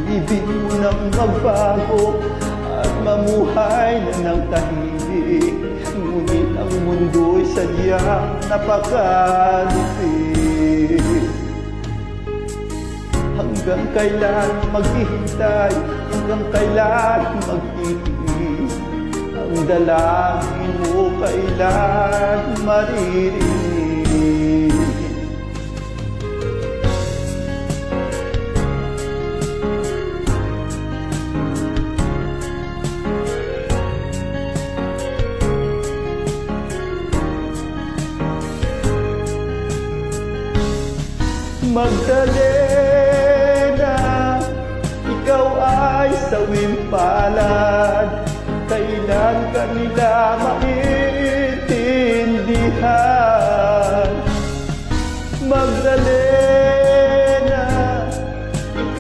ibig mo nang magbago at mamuhay na ng tahimik. Ngunit ang mundo'y sadyang napakalupit. Hanggang kailan maghihintay, hanggang kailan magtitiis, ang dalangin mo kailan maririnig. Magdalena, ikaw ay sawing palad. Kailan ka nila